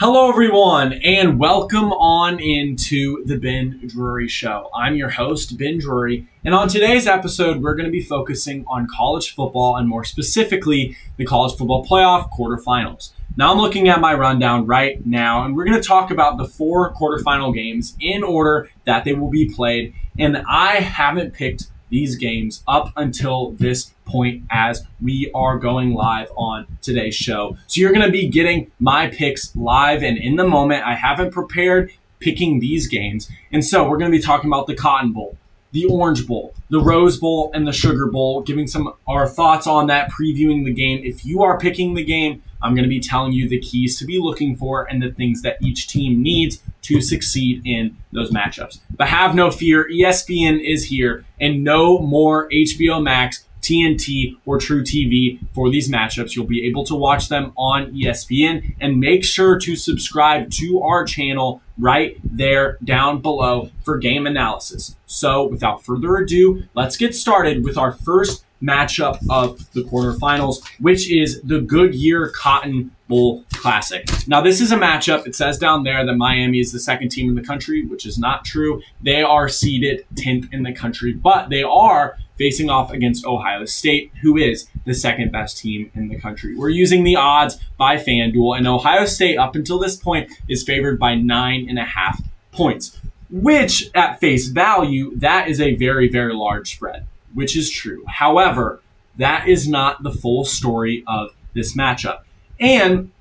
Hello, everyone, and welcome on into the Ben Drury Show. I'm your host, Ben Drury, and on today's episode, we're going to be focusing on college football and more specifically, the college football playoff quarterfinals. Now, I'm looking at my rundown right now, and we're going to talk about the 4 quarterfinal games in order that they will be played, and I haven't picked these games up until this point as we are going live on today's show. So you're going to be getting my picks live and in the moment. I haven't prepared picking these games. And so we're going to be talking about the Cotton Bowl, the Orange Bowl, the Rose Bowl, and the Sugar Bowl, giving some our thoughts on that, previewing the game. If you are picking the game, I'm going to be telling you the keys to be looking for and the things that each team needs to succeed in those matchups. But have no fear, ESPN is here, and no more HBO Max, TNT, or True TV for these matchups. You'll be able to watch them on ESPN, and make sure to subscribe to our channel right there down below for game analysis. So without further ado, let's get started with our first matchup of the quarterfinals, which is the Goodyear Cotton Bowl Classic. Now, this is a matchup. It says down there that Miami is the second team in the country, which is not true. They are seeded 10th in the country, but they are facing off against Ohio State, who is the second best team in the country. We're using the odds by FanDuel, and Ohio State, up until this point, is favored by 9.5 points, which at face value, that is a very, very large spread, which is true. However, that is not the full story of this matchup. And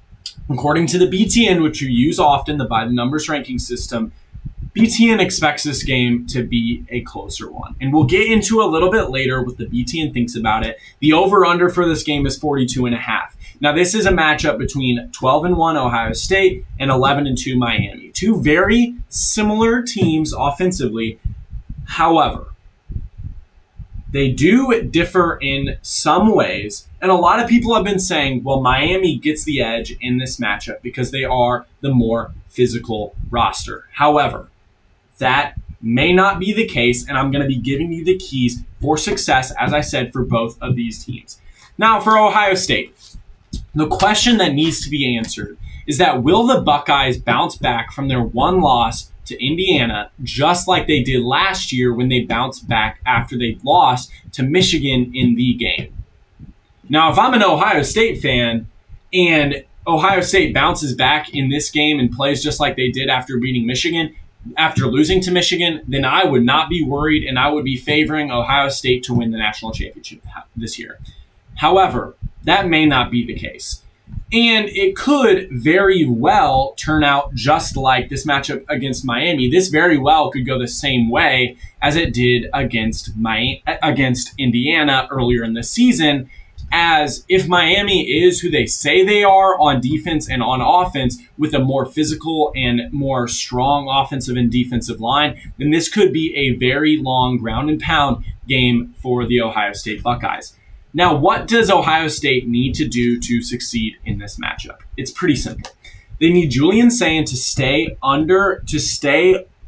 according to the BTN, which you use often, the by the numbers ranking system, BTN expects this game to be a closer one. And we'll get into a little bit later what the BTN thinks about it. The over-under for this game is 42.5. Now, this is a matchup between 12-1 Ohio State and 11-2 Miami. Two very similar teams offensively. However, they do differ in some ways, and a lot of people have been saying, well, Miami gets the edge in this matchup because they are the more physical roster. However, that may not be the case, and I'm going to be giving you the keys for success, as I said, for both of these teams. Now, for Ohio State, the question that needs to be answered is that will the Buckeyes bounce back from their one loss to Indiana, just like they did last year when they bounced back after they lost to Michigan in the game? Now, if I'm an Ohio State fan and Ohio State bounces back in this game and plays just like they did after beating Michigan, after losing to Michigan, then I would not be worried and I would be favoring Ohio State to win the national championship this year. However, that may not be the case. And it could very well turn out just like this matchup against Miami. This very well could go the same way as it did against Indiana earlier in the season, as if Miami is who they say they are on defense and on offense with a more physical and more strong offensive and defensive line, then this could be a very long ground and pound game for the Ohio State Buckeyes. Now, what does Ohio State need to do to succeed in this matchup? It's pretty simple. They need Julian Sayin to stay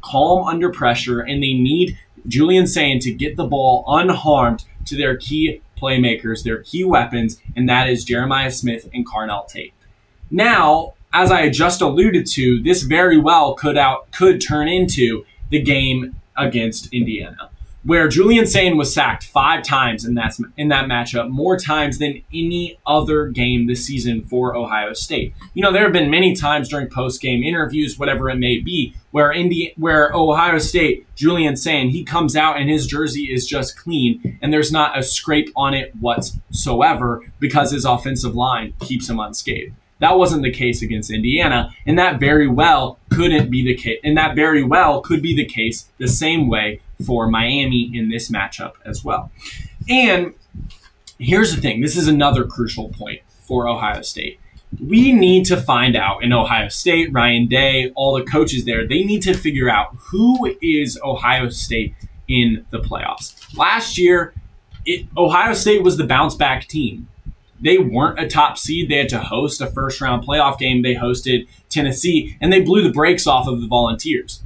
calm under pressure, and they need Julian Sayin to get the ball unharmed to their key playmakers, their key weapons, and that is Jeremiah Smith and Carnell Tate. Now, as I just alluded to, this very well could turn into the game against Indiana, where Julian Sayin was sacked 5 times in that matchup, more times than any other game this season for Ohio State. You know, there have been many times during post-game interviews, whatever it may be, where Ohio State, Julian Sayin, he comes out and his jersey is just clean and there's not a scrape on it whatsoever because his offensive line keeps him unscathed. That wasn't the case against Indiana, and that very well couldn't be the case, and that very well could be the case the same way for Miami in this matchup as well. And here's the thing, this is another crucial point for Ohio State. We need to find out in Ohio State, Ryan Day, all the coaches there, they need to figure out who is Ohio State in the playoffs. Last year, Ohio State was the bounce back team. They weren't a top seed. They had to host a first-round playoff game. They hosted Tennessee, and they blew the brakes off of the Volunteers.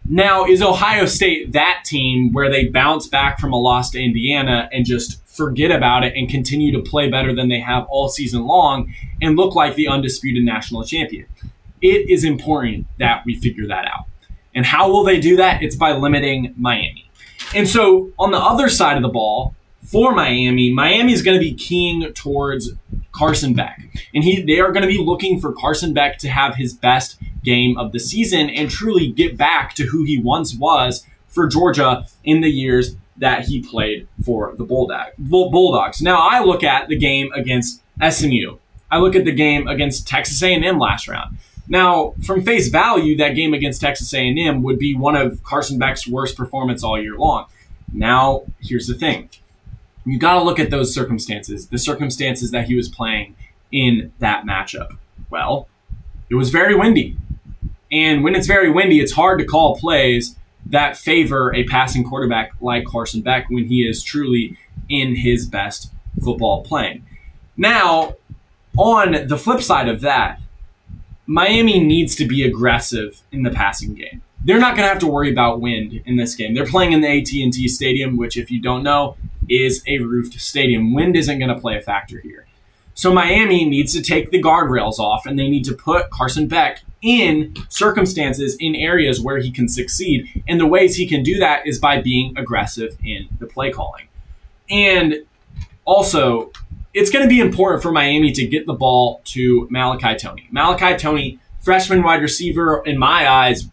Now, is Ohio State that team where they bounce back from a loss to Indiana and just forget about it and continue to play better than they have all season long and look like the undisputed national champion? it is important that we figure that out. And how will they do that? It's by limiting Miami. And so on the other side of the ball, for Miami is going to be keying towards Carson Beck. And they are going to be looking for Carson Beck to have his best game of the season and truly get back to who he once was for Georgia in the years that he played for the Bulldogs. Now, I look at the game against SMU. I look at the game against Texas A&M last round. Now, from face value, that game against Texas A&M would be one of Carson Beck's worst performance all year long. Now, here's the thing. You got to look at those circumstances, the circumstances that he was playing in that matchup. Well, it was very windy. And when it's very windy, it's hard to call plays that favor a passing quarterback like Carson Beck when he is truly in his best football playing. Now, on the flip side of that, Miami needs to be aggressive in the passing game. They're not going to have to worry about wind in this game. They're playing in the AT&T Stadium, which, if you don't know, is a roofed stadium. Wind isn't going to play a factor here. So Miami needs to take the guardrails off, and they need to put Carson Beck in circumstances, in areas where he can succeed. And the ways he can do that is by being aggressive in the play calling. And also, it's going to be important for Miami to get the ball to Malachi Toney. Malachi Toney, freshman wide receiver, in my eyes,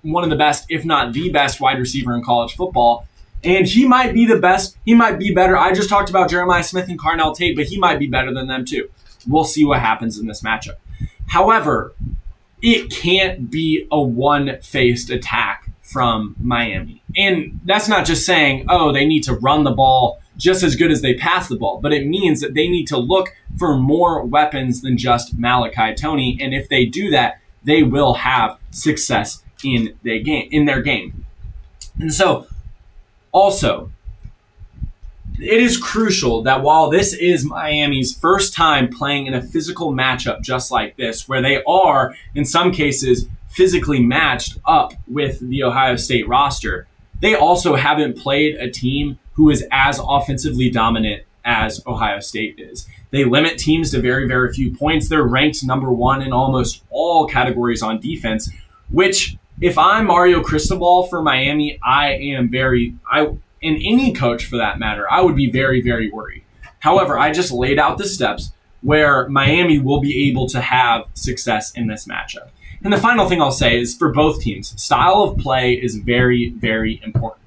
one of the best, if not the best wide receiver in college football. And he might be the best. He might be better. I just talked about Jeremiah Smith and Carnell Tate, but he might be better than them too. We'll see what happens in this matchup. However, it can't be a one-faced attack from Miami. And that's not just saying, oh, they need to run the ball just as good as they pass the ball, but it means that they need to look for more weapons than just Malachi Toney. And if they do that, they will have success in their game. And so, also, it is crucial that while this is Miami's first time playing in a physical matchup just like this, where they are, in some cases, physically matched up with the Ohio State roster, they also haven't played a team who is as offensively dominant as Ohio State is. They limit teams to very, very few points. They're ranked number one in almost all categories on defense, which, if I'm Mario Cristobal for Miami, and any coach for that matter, I would be very, very worried. However, I just laid out the steps where Miami will be able to have success in this matchup. And the final thing I'll say is, for both teams, style of play is very, very important.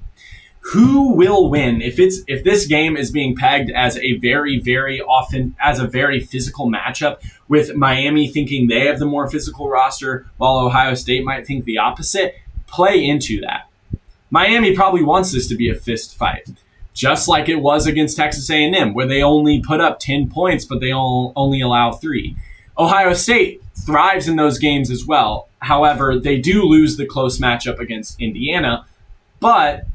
Who will win if this game is being pegged as a very, very physical matchup, with Miami thinking they have the more physical roster while Ohio State might think the opposite? Play into that. Miami probably wants this to be a fist fight, just like it was against Texas A&M, where they only put up 10 points, but they only allow 3. Ohio State thrives in those games as well. However, they do lose the close matchup against Indiana, but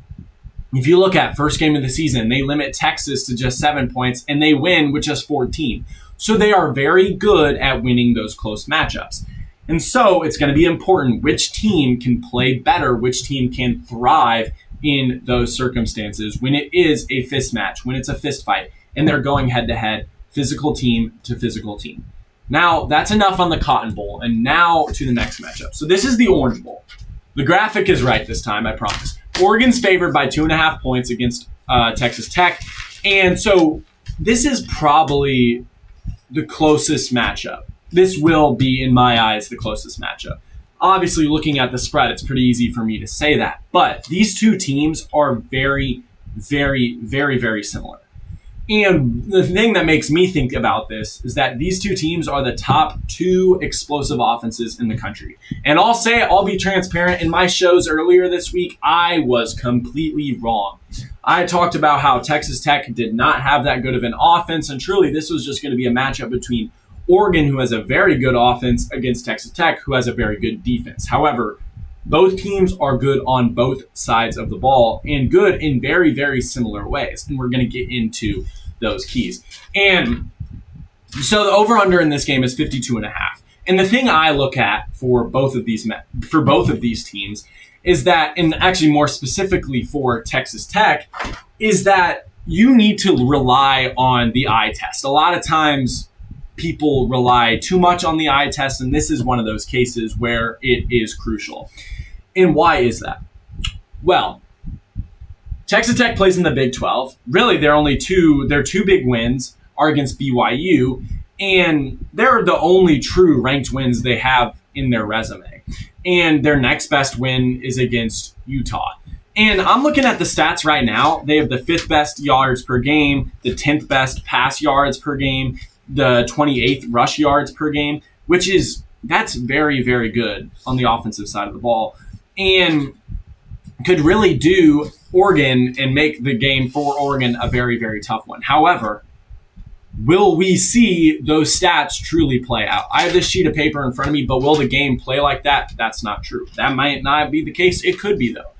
if you look at first game of the season, they limit Texas to just 7 points, and they win with just 14. So they are very good at winning those close matchups. And so it's going to be important which team can play better, which team can thrive in those circumstances when it is a fist match, when it's a fist fight, and they're going head-to-head, physical team to physical team. Now, that's enough on the Cotton Bowl, and now to the next matchup. So this is the Orange Bowl. The graphic is right this time, I promise. Oregon's favored by 2.5 points against Texas Tech. And so this is probably the closest matchup. This will be, in my eyes, the closest matchup. Obviously, looking at the spread, it's pretty easy for me to say that. But these two teams are very, very, very, very similar. And the thing that makes me think about this is that these two teams are the top 2 explosive offenses in the country. And I'll be transparent. In my shows earlier this week, I was completely wrong. I talked about how Texas Tech did not have that good of an offense, and truly this was just going to be a matchup between Oregon, who has a very good offense, against Texas Tech, who has a very good defense. However, both teams are good on both sides of the ball, and good in very, very similar ways. And we're going to get into those keys. And so the over-under in this game is 52.5. And the thing I look at for both of these teams is that, and actually more specifically for Texas Tech, is that you need to rely on the eye test. A lot of times people rely too much on the eye test, and this is one of those cases where it is crucial. And why is that? Well, Texas Tech plays in the Big 12. Really, their two big wins are against BYU, and they're the only true ranked wins they have in their resume. And their next best win is against Utah. And I'm looking at the stats right now. They have the 5th best yards per game, the 10th best pass yards per game, the 28th rush yards per game, that's very, very good on the offensive side of the ball. And could really do Oregon and make the game for Oregon a very, very tough one. However, will we see those stats truly play out? I have this sheet of paper in front of me, but will the game play like that? That's not true. That might not be the case. It could be, though.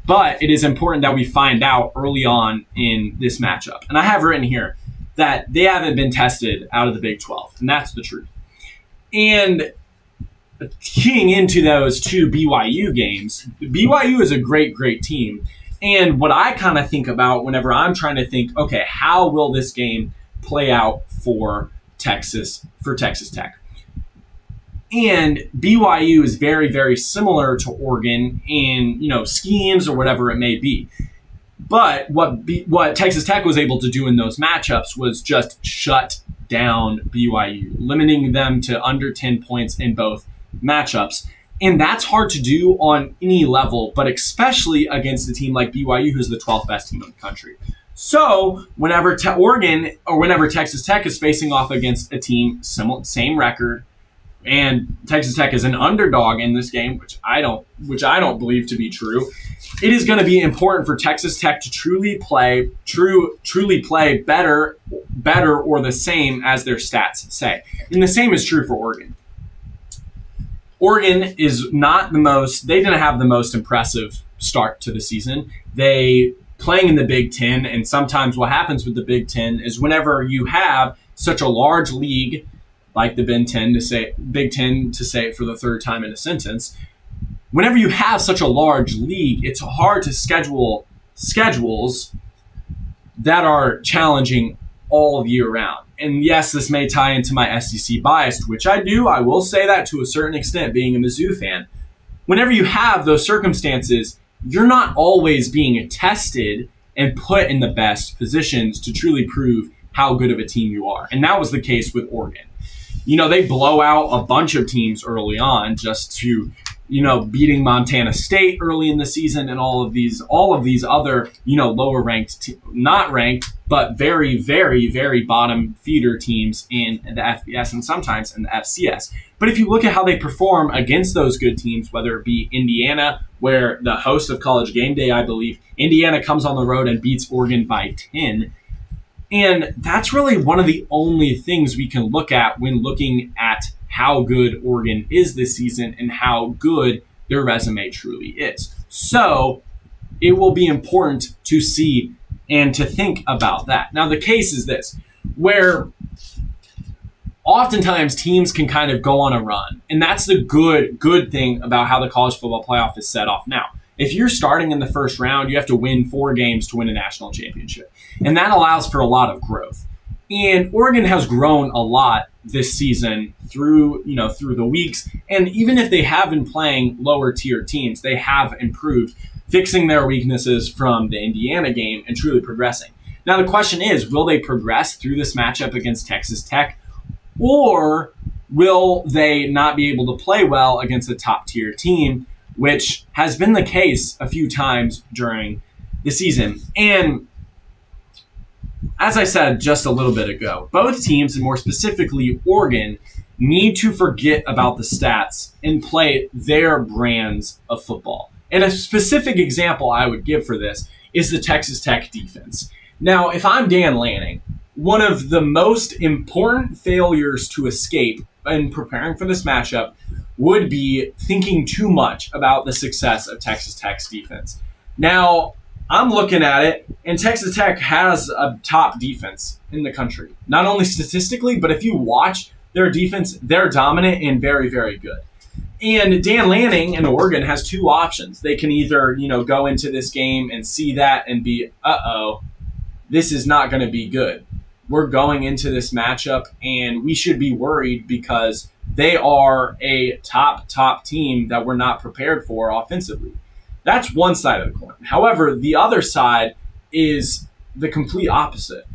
But it is important that we find out early on in this matchup. And I have written here that they haven't been tested out of the Big 12, and that's the truth. And keying into those two BYU games, BYU is a great, great team. And what I kind of think about whenever I'm trying to think, okay, how will this game play out for Texas Tech? And BYU is very, very similar to Oregon in, schemes or whatever it may be. But what Texas Tech was able to do in those matchups was just shut down BYU, limiting them to under 10 points in both matchups. And that's hard to do on any level, but especially against a team like BYU, who's the 12th best team in the country. So whenever Oregon or whenever Texas Tech is facing off against a team same record, and Texas Tech is an underdog in this game, which I don't believe to be true, it is going to be important for Texas Tech to truly play better or the same as their stats say. And the same is true for Oregon. Oregon is they didn't have the most impressive start to the season. They playing in the Big Ten, and sometimes what happens with the Big Ten is whenever you have such a large league like the Big Ten, to say it for the third time in a sentence, whenever you have such a large league, it's hard to schedule schedules that are challenging all year round. And yes, this may tie into my SEC bias, which I do. I will say that to a certain extent, being a Mizzou fan. Whenever you have those circumstances, you're not always being tested and put in the best positions to truly prove how good of a team you are. And that was the case with Oregon. They blow out a bunch of teams early on just to, beating Montana State early in the season and all of these other, lower ranked, not ranked, but very, very, very bottom feeder teams in the FBS and sometimes in the FCS. But if you look at how they perform against those good teams, whether it be Indiana, where the host of College Game Day, I believe, Indiana comes on the road and beats Oregon by 10. And that's really one of the only things we can look at when looking at how good Oregon is this season and how good their resume truly is. So it will be important to see and to think about that. Now, the case is this, where oftentimes teams can kind of go on a run. And that's the good thing about how the college football playoff is set off now. If you're starting in the first round, you have to win 4 games to win a national championship. And that allows for a lot of growth. And Oregon has grown a lot this season through the weeks. And even if they have been playing lower tier teams, they have improved, fixing their weaknesses from the Indiana game and truly progressing. Now, the question is, will they progress through this matchup against Texas Tech? Or will they not be able to play well against a top tier team, which has been the case a few times during the season? And as I said just a little bit ago, both teams, and more specifically Oregon, need to forget about the stats and play their brands of football. And a specific example I would give for this is the Texas Tech defense. Now, if I'm Dan Lanning, one of the most important failures to escape in preparing for this matchup would be thinking too much about the success of Texas Tech's defense. Now, I'm looking at it, and Texas Tech has a top defense in the country. Not only statistically, but if you watch their defense, they're dominant and very, very good. And Dan Lanning in Oregon has 2 options. They can either, go into this game and see that and be, this is not going to be good. we're going into this matchup and we should be worried because they are a top team that we're not prepared for offensively. That's one side of the coin. However, the other side is the complete opposite.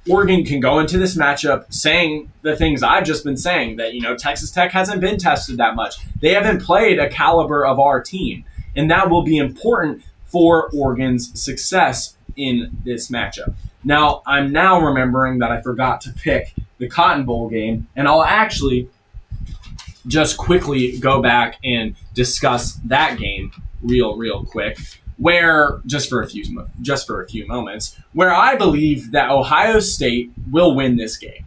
Oregon can go into this matchup saying the things I've just been saying, that, Texas Tech hasn't been tested that much. They haven't played a caliber of our team, and that will be important for Oregon's success in this matchup. Now, I'm now remembering that I forgot to pick the Cotton Bowl game, and I'll actually just quickly go back and discuss that game real quick, where just for a few moments, where I believe that Ohio State will win this game.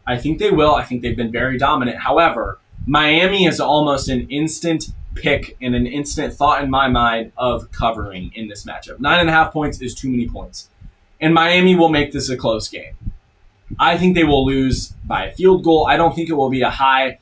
I think they will. I think they've been very dominant. However, Miami is almost an instant pick and an instant thought in my mind of covering in this matchup. 9.5 points is too many points. And Miami will make this a close game. I think they will lose by a field goal. I don't think it will be a high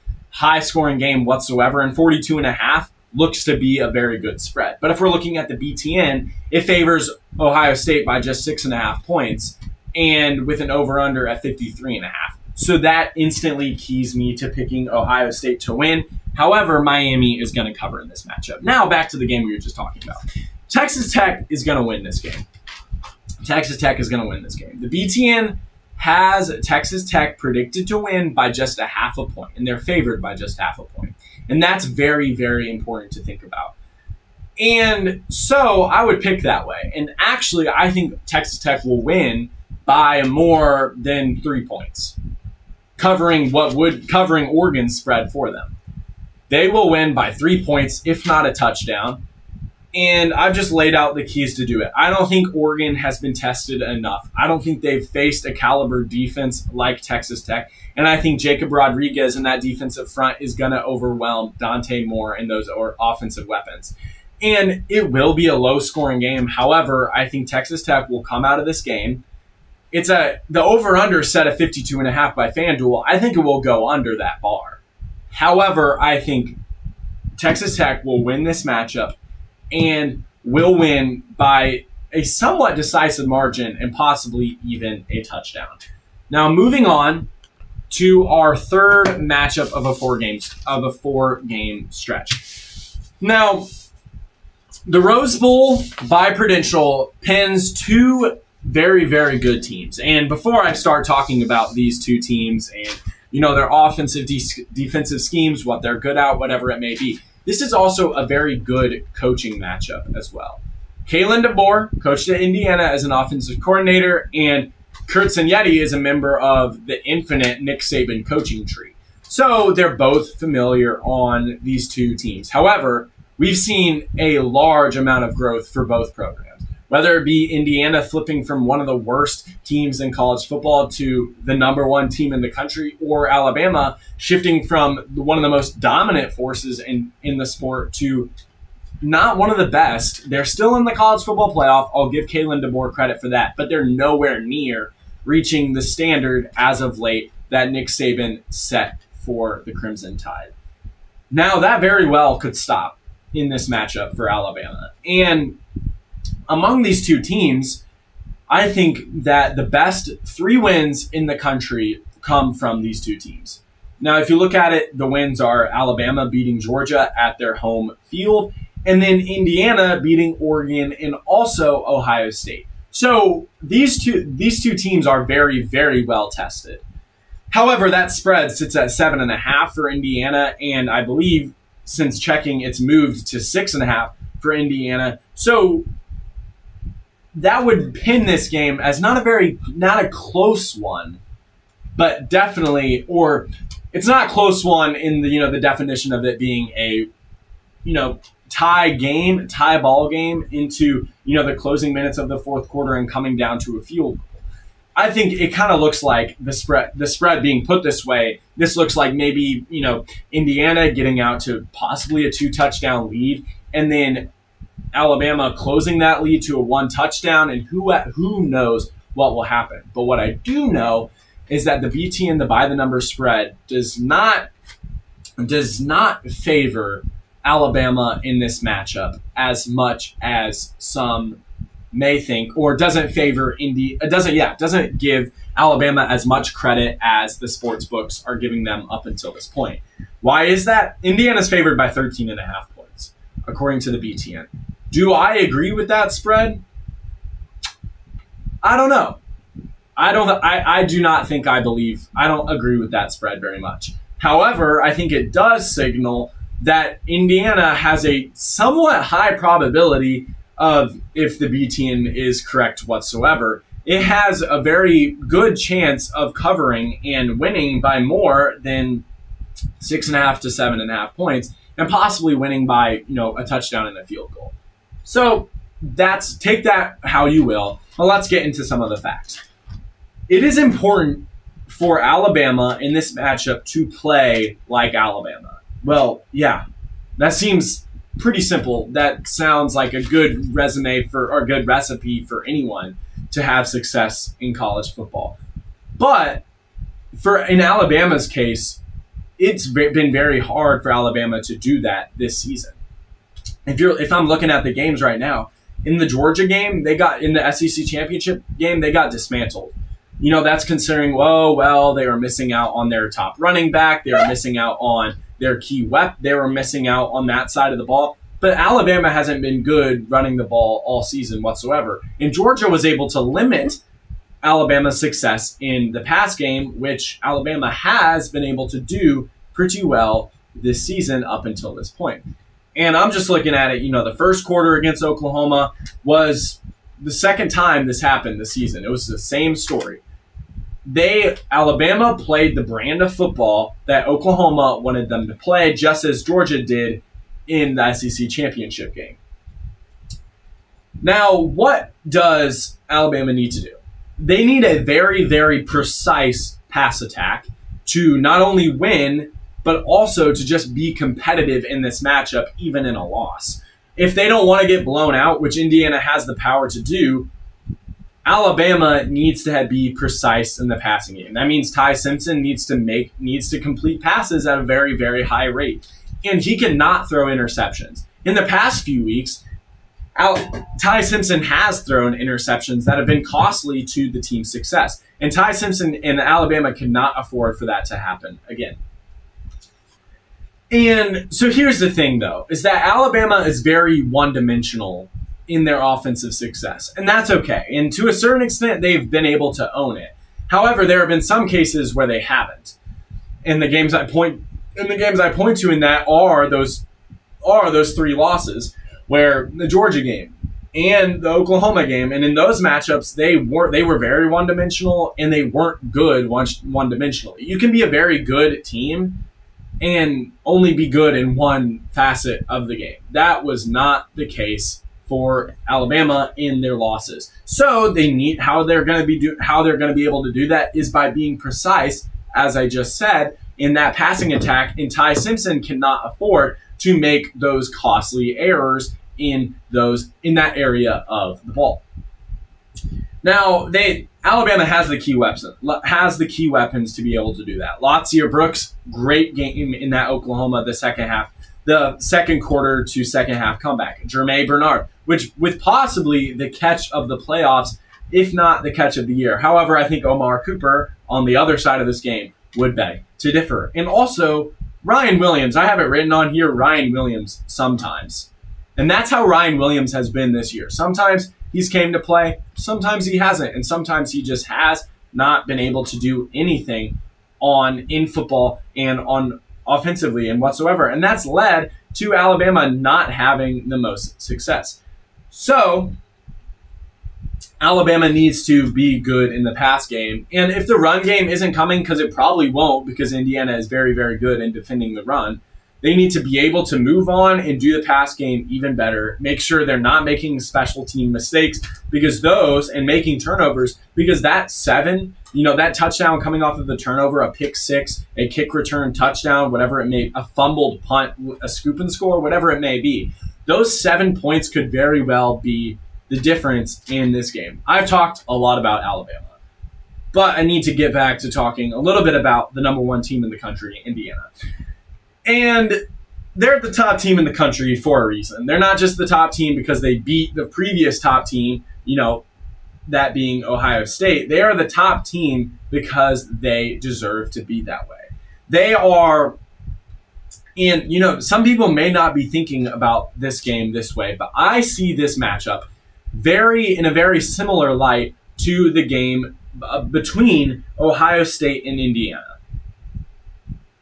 scoring game whatsoever. And 42.5 looks to be a very good spread. But if we're looking at the BTN, it favors Ohio State by just 6.5 points and with an over-under at 53.5. So that instantly keys me to picking Ohio State to win. However, Miami is going to cover in this matchup. Now back to the game we were just talking about. Texas Tech is going to win this game. The BTN has Texas Tech predicted to win by just 0.5 point, and they're favored by just 0.5 point. And that's very, very important to think about. And so I would pick that way. And actually, I think Texas Tech will win by more than 3 points, covering Oregon's spread for them. They will win by 3 points, if not a touchdown. And I've just laid out the keys to do it. I don't think Oregon has been tested enough. I don't think they've faced a caliber defense like Texas Tech. And I think Jacob Rodriguez in that defensive front is going to overwhelm Dante Moore and those offensive weapons. And it will be a low-scoring game. However, I think Texas Tech will come out of this game. The over-under set at 52.5 by FanDuel. I think it will go under that bar. However, I think Texas Tech will win this matchup and will win by a somewhat decisive margin and possibly even a touchdown. Now, moving on to our third matchup of a four-game stretch. Now, the Rose Bowl by Prudential pins two very, very good teams. And before I start talking about these two teams and their offensive, defensive schemes, what they're good at, whatever it may be, this is also a very good coaching matchup as well. Kalen DeBoer coached at Indiana as an offensive coordinator, and Kurt Signetti is a member of the infinite Nick Saban coaching tree. So they're both familiar on these two teams. However, we've seen a large amount of growth for both programs, whether it be Indiana flipping from one of the worst teams in college football to the number one team in the country, or Alabama shifting from one of the most dominant forces in the sport to not one of the best. They're still in the college football playoff. I'll give Kalen DeBoer credit for that, but they're nowhere near reaching the standard as of late that Nick Saban set for the Crimson Tide. Now, that very well could stop in this matchup for Alabama. And among these two teams, I think that the best 3 wins in the country come from these two teams. Now, if you look at it, the wins are Alabama beating Georgia at their home field, and then Indiana beating Oregon and also Ohio State. So these two teams are very, very well tested. However, that spread sits at 7.5 for Indiana, and I believe since checking, it's moved to 6.5 for Indiana. So that would pin this game as not a close one, but definitely, or it's not a close one in the definition of it being a tie ball game into the closing minutes of the fourth quarter and coming down to a field goal. I think it kind of looks like the spread being put this way. This looks like maybe Indiana getting out to possibly a 2-touchdown lead, and then Alabama closing that lead to a 1 touchdown, and who knows what will happen. But what I do know is that the BTN, the by the number spread, does not favor Alabama in this matchup as much as some may think, or doesn't favor doesn't give Alabama as much credit as the sports books are giving them up until this point. Why is that? Indiana's favored by 13.5 points, according to the BTN. Do I agree with that spread? I don't know. I don't agree with that spread very much. However, I think it does signal that Indiana has a somewhat high probability of, if the BTN is correct whatsoever, it has a very good chance of covering and winning by more than 6.5 to 7.5 points, and possibly winning by a touchdown and a field goal. So take that how you will. Well, let's get into some of the facts. It is important for Alabama in this matchup to play like Alabama. Well, yeah, that seems pretty simple. That sounds like a good resume or a good recipe for anyone to have success in college football. But in Alabama's case, it's been very hard for Alabama to do that this season. If I'm looking at the games right now, in the Georgia game, in the SEC championship game, they got dismantled. That's considering, they were missing out on their top running back. They were missing out on their key weapon. They were missing out on that side of the ball. But Alabama hasn't been good running the ball all season whatsoever. And Georgia was able to limit Alabama's success in the pass game, which Alabama has been able to do pretty well this season up until this point. And I'm just looking at it, the first quarter against Oklahoma was the second time this happened this season. It was the same story. Alabama played the brand of football that Oklahoma wanted them to play, just as Georgia did in the SEC championship game. Now, what does Alabama need to do? They need a very, very precise pass attack to not only win, but also to just be competitive in this matchup, even in a loss. If they don't want to get blown out, which Indiana has the power to do, Alabama needs to be precise in the passing game. That means Ty Simpson needs to complete passes at a very, very high rate. And he cannot throw interceptions. In the past few weeks, Ty Simpson has thrown interceptions that have been costly to the team's success. And Ty Simpson and Alabama cannot afford for that to happen again. And so here's the thing, though, is that Alabama is very one-dimensional in their offensive success. And that's okay. And to a certain extent, they've been able to own it. However, there have been some cases where they haven't. And the games I point to in that are those 3 losses, where the Georgia game and the Oklahoma game, and in those matchups, they were very one-dimensional, and they weren't good one-dimensionally. You can be a very good team and only be good in one facet of the game. That was not the case for Alabama in their losses. So how they're going to be able to do that is by being precise, as I just said, in that passing attack. And Ty Simpson cannot afford to make those costly errors in that area of the ball. Now, Alabama has the key weapons to be able to do that. Latsia Brooks, great game in that Oklahoma, the second quarter to second half comeback. Jermaine Bernard, with possibly the catch of the playoffs, if not the catch of the year. However, I think Omar Cooper on the other side of this game would beg to differ. And also, Ryan Williams, I have it written on here, Ryan Williams sometimes. And that's how Ryan Williams has been this year. Sometimes he's came to play, sometimes he hasn't, and sometimes he just has not been able to do anything in football and on offensively and whatsoever. And that's led to Alabama not having the most success. So Alabama needs to be good in the pass game. And if the run game isn't coming, because it probably won't, because Indiana is very, very good in defending the run, they need to be able to move on and do the pass game even better. Make sure they're not making special team mistakes and making turnovers, because that that touchdown coming off of the turnover, a pick six, a kick return touchdown, whatever it may, a fumbled punt, a scoop and score, whatever it may be, those 7 points could very well be the difference in this game. I've talked a lot about Alabama, but I need to get back to talking a little bit about the number 1 team in the country, Indiana. And they're the top team in the country for a reason. They're not just the top team because they beat the previous top team that being Ohio State, they are the top team because they deserve to be that way. They are, and some people may not be thinking about this game this way, but I see this matchup in a very similar light to the game between Ohio State and Indiana.